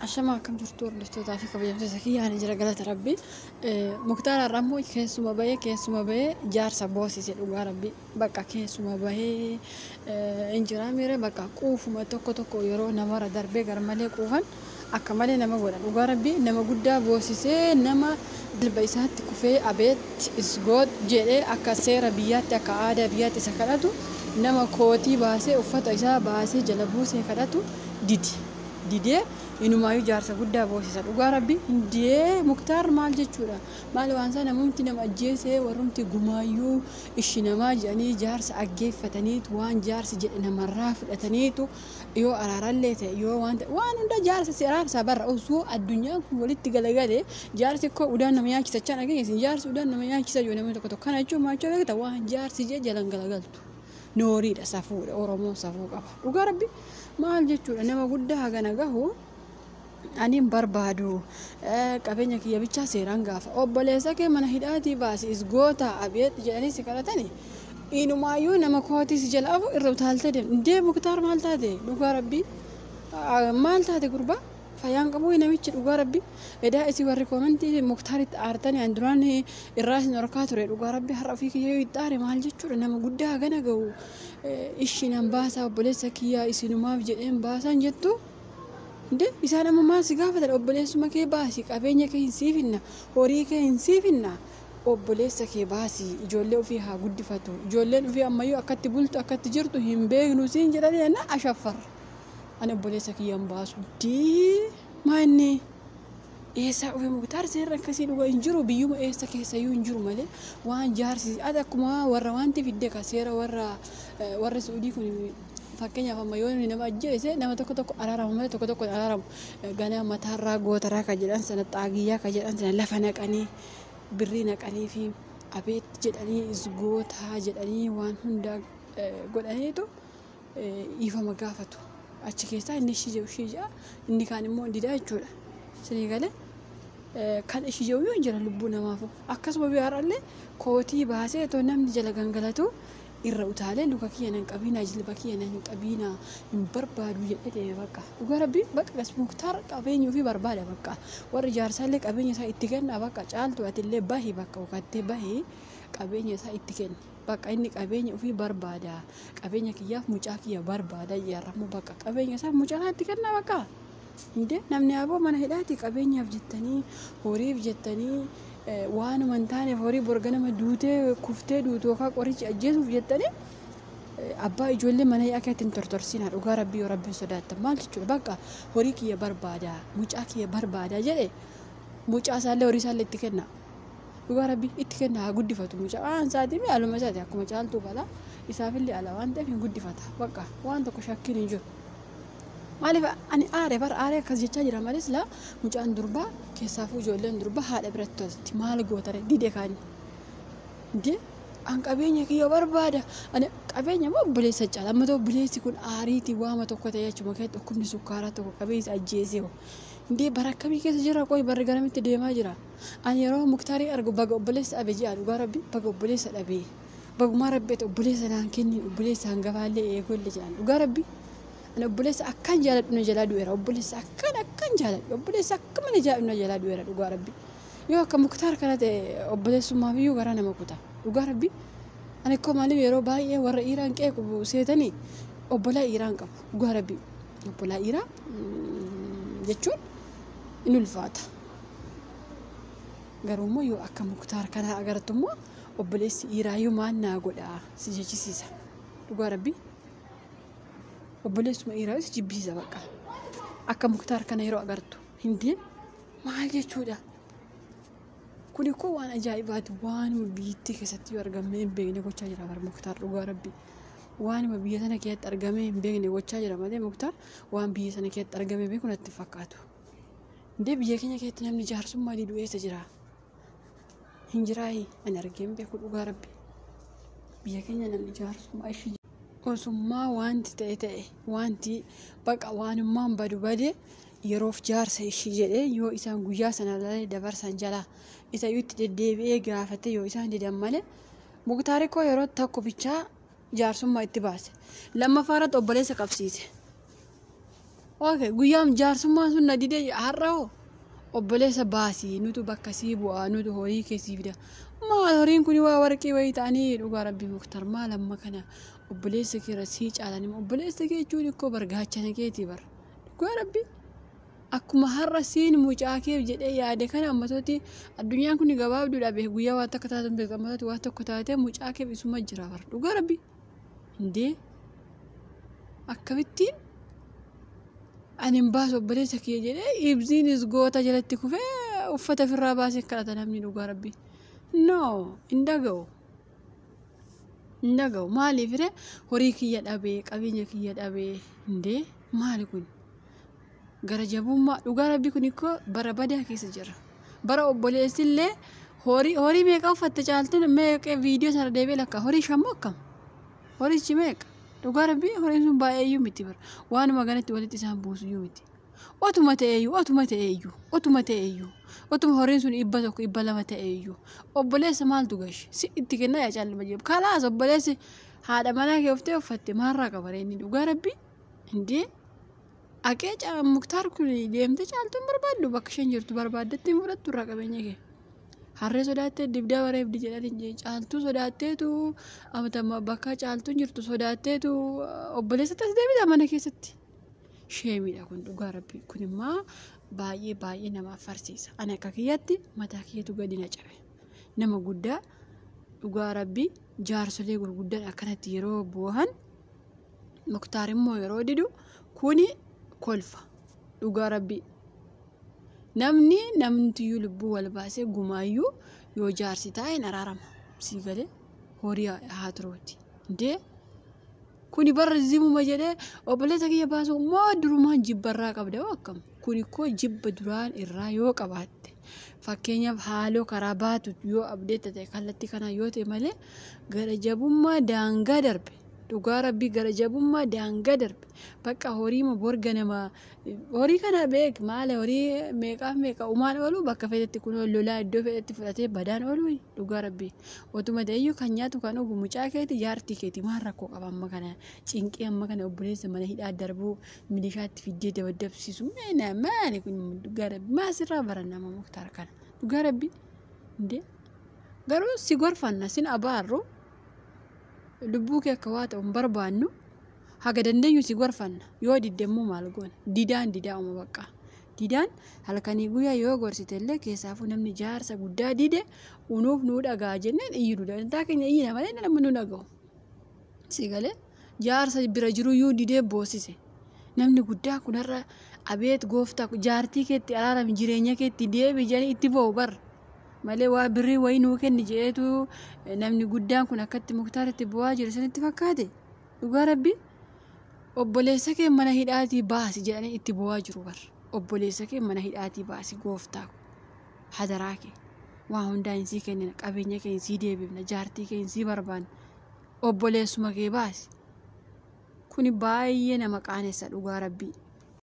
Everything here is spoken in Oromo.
عشان كم جرتور لفتوتا في كبير تسكي يعني جرى قالت ربي مختار الرمو كيسو ما بيه جار سبوسي سيدو ربي بقى كيسو ما بيه انجرا ميري بقى قوف ما توكو يرو نمر دربي غرمالي قوفن أكمله نما ولا ربي نما قدا بوسي نما البيسات كوفي أبيت إسقاط جري أكسر بيات أكعادة بيات سكرتو نما كوتي باسه وفت إسا باسه جلبوسه كرتو ديدي إنه ما يجار سقودا بوسي ربي دي مختار مال جتشورا مال وانسان ممكن نما أجيسه ورمتي جمايو إشنا ما جاني جارس أجيف فتنيت وان جارس جنا مرة فتنيتو يو أرارلته يو وان ده جارس سيرار سبر أو سو الدنيا ولد تجلجله جارس كو ودان نميا كيس تجانا كيس جارس ودان نميا كيس جونا من تكتو كنا جو ما جو كده وان جارس جلان جلجلتو نوري ده سافور أورمو سافور كفا ربي مال جتشورا أنا ما قد هاجنا جهو أني بربادو كابينيا كي يبيتشا سيرانغاف أو بليسا كي من هيداتي باس إسقوطا أبيت جاني سكرتني إنه ما يو نما كواتي سجل أبو الروتالته ده مختار مالته ده ربي مالته ده قربا فيان قبوي نميتش ربي إذا إسي وريكومنتي مختار أرتني عندراني الراس نركاتوري ربي هرفيك يداري مال جتشور نما قدها جنا جو إيش نباسا وبليسا كيا إسي نما بجين باسا جتو ده إسانا ما سقافة الأبليس ما كي باسي كابينيا كي نسيفنا هوري كي نسيفنا أبليس كي باسي جولة فيها قد فاتو جولة فيها ما يو أكتر بولت أكتر جرتو هم بيج نوسين جرالي أنا أشفر أنا أبليس كي ينباسو دي ما إني إيسا وفي مقتار سيرا كسين وإنجرو بيوم إيسا كيسا ينجرو مالي وان جارسي أدا كما ورا وانتي في الدكا سيرا ورا سعودي كوني fakkeenya afaan mayoonni nama ajjeese nama tokko araaramu malee tokko araaramu ganaa mataarraa gootaraa ka jedhan sana xaagiyyaa ka jedhan sana lafa naqanii birrii naqanii fi abeet jedhanii isgootaa jedhanii waan hunda godhaniitu ifama gaafatu achi keessaa inni shijaa inni kaan immoo didaa jechuudha sinii galee kan shijaa yoo jira lubbuu namaafu akkasuma biyaarallee kootii baasee too namni jala gangalatu irra utaalee luka kiyyanan qabiina jilba kiyyanan qabiina hin barbaadu jedhee bakka rabbi bakka gas muktaar qabeenyuu fi barbaada bakka warri jaarsaallee qabeenya isaa itti kenna bakka caaltu atillee bahi bakka ukattee bahi qabeenya isaa itti kenna bakka inni qabeenya ofii barbaada qabeenya kiyyaaf mucaa kiyya barbaada yaaramu bakka qabeenya isaa mucaa itti kenna bakka inde namni aboo mana hidhaati qabeenyaaf jettanii horiif jettanii waan mantaane horii borganama duutee kuftee duutoo ka qorichi ajjeesuuf jettanii abbaa ijoollee mana yaakeetiin tortorsiina dhugaa rabbii yoo rabbiin sodaattan maal jechuudha bakka horii kiyya barbaada mucaa kiyya barbaada jedhe mucaa isaallee horii isaallee itti kenna dhugaa rabbii itti kenna haa guddifatu mucaa waan isaatii fi aluma isaati akkuma caaltuu bala isaafillee ala waan ta'eef hin guddifata bakka waan tokko shakkiin hin jiru maaliif ani aaree akkas jechaa jira malees la mucaan durbaa keessaafuu ijoolleen durbaa haadha biratti tolti maal gootare didee kaani dee an qabeenya kiyya barbaada ani qabeenya moo obboleessa caala amma ta'u obboleessi kun aariitii waama tokko ta'e achuma keessatti dhukkubni sukkaaraa tokko qabeessa ajjeesee dee barakkamii keessa jira qoy barri garamitti deemaa jira ani yeroo muktaarii argu baga obboleessa dhabe ji'a dhugaa rabbi baga obboleessa dhabee bagumaa rabbeetu obboleessa naan kenni obboleessa hangafaallee eegolle jedhan dhugaa rabbi أنا أبوليس أكان جالد من جلاد ويرا أبوليس أكان جالد أبوليس أكان من جالد من جلاد ويرا لقى ربي يو كمختار كانت أبوليس ما فيو غرانا مكوتا لقى ربي أنا كم علي ويرو باي ورا إيران كيك وسيتني أبولا إيران كم لقى ربي أبولا إيران جتشون إنه الفاتح قالوا يو أكان مختار كان أجرتمو أبوليس إيران يو ما ناقول سيجي سيسا لقى ربي obboleessuma dhiiraas jibbisiisa bakka akka muktaar kana yeroo agartu hindeen maal jechuudha kun koo waan ajaa'ibaati waan biyyattii keessatti yoo argamee hin beekne gochaa jira bar muktaar dhugaa rabbi waan biyya sana keessatti argamee hin beekne gochaa jira malee muktaar waan biyya sana keessatti argamee beeku natti fakkaatu hindee biyya keenya keessatti namni jaarsummaa diduu eessa jira hin jiraayi ani argee hin beeku dhugaa rabbi biyya keenya namni jaarsummaa ishii osummaa wanti ta'e wanti baqa waanummaan bade yeroof jaarsa ishii jedhee yoo isaan guyyaa sana lalee dabarsan jala isa yutti deddeebi'ee gaafate yoo isaan didan malee muktaari koo yeroo tokko bichaa jaarsummaa itti baase lammaffaaratti obboleessa qabsiise okay guyyaam jaarsummaan sun na didee har'oo obboleessa baasii nutu bakka sii bu'aa nutu horii keessii fida maal horiin kun waa warqii wayii ta'anii dhugaa rabbii Muktaar maal amma kana obboleessa keera sii caalanii obboleessa kee jechuun ikkoo bargaachana keetii bara dhugaa rabbii akkuma har'a siin mucaa keef jedhee yaade kana ammatooti addunyaan kun gabaabduudha beek guyyaa waan takka taatan beek ammatooti waan tokko taatee mucaa keef isuma jira bara dhugaa rabbii hindee akkamittiin ani baas obboleessa kee jedhee ibziinis goota jalatti kufee uffata firraa baasee kadhata namni dhugaa rabbii no indaga'u maaliif horii kiyya dhabee qabeenya kiyya dhabee hindee maali kun gara jabummaa dhugaa rabbii kun ikkoo bara badaa keessa jira bara obboleessillee horii meeqa uffatte caaltuun meeqa viidiyoo sana deebee lakka horii shammoo akkam horichi meeqa dhugaa rabbii horiin sun baay'eeyyuu miti bara waanuma ganatti walitti isaan buusuyyuu miti otuma ta'eeyyuu otuma horiin sun 100 200 ta'eeyyuu obboleessa maaltu gashi si itti kennaa yaa caalma jeebu kalaas obboleessi haadha manaa kee uftee uffatte maarraa qabare inni dhugaa rabbii hindee akee Muktaar kun deemte caaltuun barbaaddu bakka isheen jirtu barbaaddetti fudhattu irraa qabeenya kee harree sodaattee dibdaa bareefdi jedhanii caaltuu sodaatteetu amatama bakka caaltuun jirtu sodaatteetu obboleessa tas deebita mana keessatti sheemiidha kun dhugaa rabbii kun immoo baay'ee nama farsiisa ani akka kiyyatti mataa kiyyatu gadi na cabe nama guddaa dhugaa rabbii jaarsolee gurguddaan akkanatti yeroo bu'an Muktaar immoo yeroo didu kuni kolfa dhugaa rabbii namni lubbuu wal baasee gumaayyuu yoo jaarsi taa'een araarama sii galee horii haa turooti ndee kuni barra zimuma jedhee obboleessa kiyya baasu moo durumaan jibbarraa qabda akkam kuni koo jibba duraan irraa yoo qabaatte fakkeenyaaf haaloo karaa baatu yoo abdeetta ta'e kallattii kana yoo ta'e malee gara jabummaa daangaa darbe dhugaa rabbii gara jabummaa daangaa darbe bakka horii ma borga nama horii kana beek maale horii meeqa umaan oolu bakka fedhetti kun lolaa iddoo fedhetti fudhatee badaan oolu dhugaa rabbii otuma ta'eyyuu kan nyaatu kan ogu mucaa keeti jaartii keeti maal rakkoo qaba amma kana cinqii amma kana obboleessa mana hidhaa darbuu milishaatti fiddee dabaddabsiisu maali kun dhugaa rabbii maasirraa barannama Muktaar kana dhugaa rabbii ndee garuu si gorfanna sin abaarru lubbuu kee akka waa ta'u barbaannu haga dandeenyu si gorfanna yoo diddemmoo maal goona didaan bakka didaan halkanii guyyaa yoo gorsitellee keessaafuu namni jaarsa guddaa dide unuuf nuu dhagaa jenneen iyyuu dantaa keenya iyyina malee namni nu dhaga'u si galee jaarsa bira jiru yoo didee boosise namni guddaa kunarra abeet gooftaa jaartii keetti araarami jireenya keetti deebi jedhanii itti bo'u bar malee waa birrii wayii nuu kenni jedheetu namni guddaan kun akkatti Muktaaritti bu'aa jira sanitti fakkaate dhugaa rabbii obboleessa kee mana hidhaatii baasi jedhanii itti bu'aa jiru bar obboleessa kee mana hidhaatii baasi gooftaa hadaraa kee waa hundaa hin sii kennina qabeenya kee sii deebifna jaartii kee sii barbaanna obboleessuma kee baasi kuni baay'ee nama qaanessa dhugaa rabbii